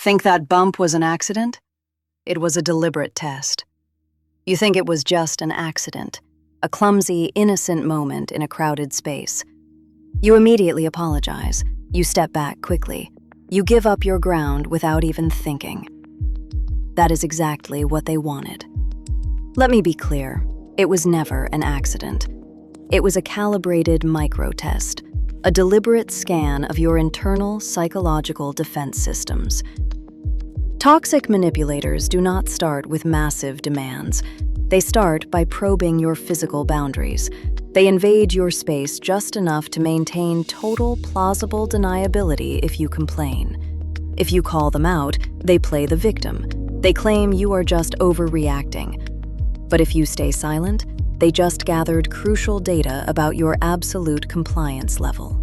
Think that bump was an accident? It was a deliberate test. You think it was just an accident, a clumsy, innocent moment in a crowded space. You immediately apologize. You step back quickly. You give up your ground without even thinking. That is exactly what they wanted. Let me be clear, it was never an accident. It was a calibrated micro-test, a deliberate scan of your internal psychological defense systems. Toxic manipulators do not start with massive demands. They start by probing your physical boundaries. They invade your space just enough to maintain total plausible deniability if you complain. If you call them out, they play the victim. They claim you are just overreacting. But if you stay silent, they just gathered crucial data about your absolute compliance level.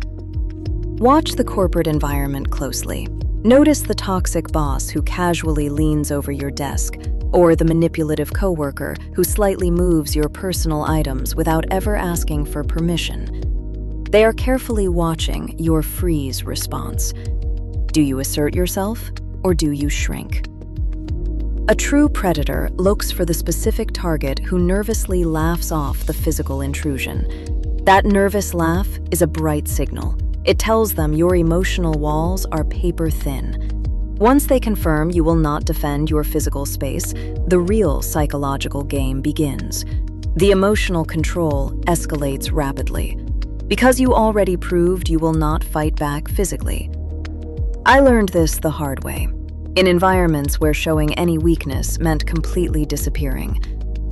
Watch the corporate environment closely. Notice the toxic boss who casually leans over your desk, or the manipulative coworker who slightly moves your personal items without ever asking for permission. They are carefully watching your freeze response. Do you assert yourself, or do you shrink? A true predator looks for the specific target who nervously laughs off the physical intrusion. That nervous laugh is a bright signal. It tells them your emotional walls are paper thin. Once they confirm you will not defend your physical space, the real psychological game begins. The emotional control escalates rapidly, because you already proved you will not fight back physically. I learned this the hard way, in environments where showing any weakness meant completely disappearing.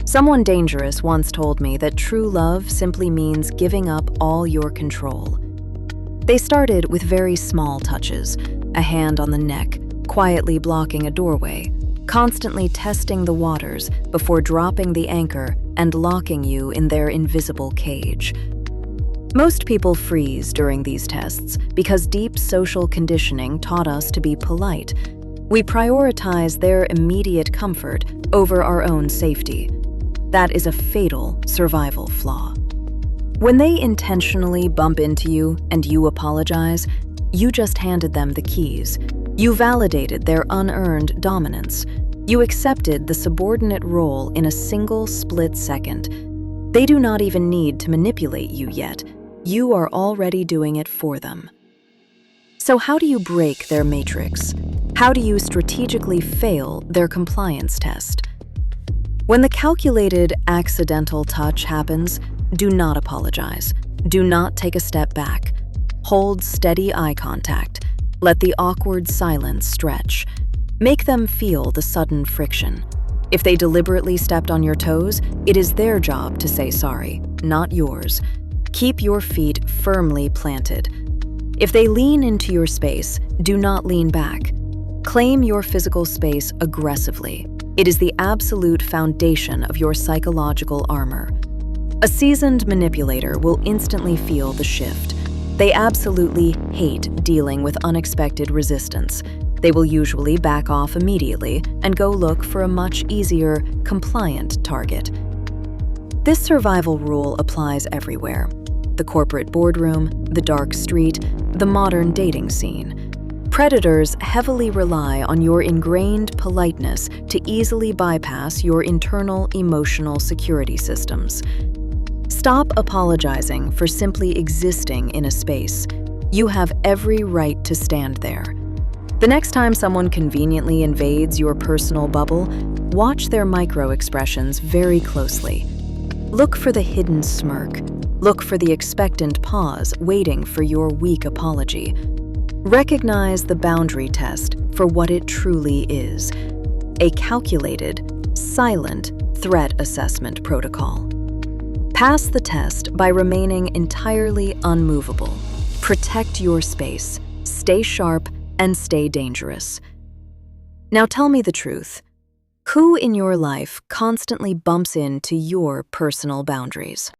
Someone dangerous once told me that true love simply means giving up all your control. They started with very small touches, a hand on the neck, quietly blocking a doorway, constantly testing the waters before dropping the anchor and locking you in their invisible cage. Most people freeze during these tests because deep social conditioning taught us to be polite. We prioritize their immediate comfort over our own safety. That is a fatal survival flaw. When they intentionally bump into you and you apologize, you just handed them the keys. You validated their unearned dominance. You accepted the subordinate role in a single split second. They do not even need to manipulate you yet. You are already doing it for them. So how do you break their matrix? How do you strategically fail their compliance test? When the calculated, accidental touch happens, do not apologize. Do not take a step back. Hold steady eye contact. Let the awkward silence stretch. Make them feel the sudden friction. If they deliberately stepped on your toes, it is their job to say sorry, not yours. Keep your feet firmly planted. If they lean into your space, do not lean back. Claim your physical space aggressively. It is the absolute foundation of your psychological armor. A seasoned manipulator will instantly feel the shift. They absolutely hate dealing with unexpected resistance. They will usually back off immediately and go look for a much easier, compliant target. This survival rule applies everywhere: the corporate boardroom, the dark street, the modern dating scene. Predators heavily rely on your ingrained politeness to easily bypass your internal emotional security systems. Stop apologizing for simply existing in a space. You have every right to stand there. The next time someone conveniently invades your personal bubble, watch their micro-expressions very closely. Look for the hidden smirk. Look for the expectant pause waiting for your weak apology. Recognize the boundary test for what it truly is: a calculated, silent threat assessment protocol. Pass the test by remaining entirely unmovable. Protect your space, stay sharp, and stay dangerous. Now tell me the truth. Who in your life constantly bumps into your personal boundaries?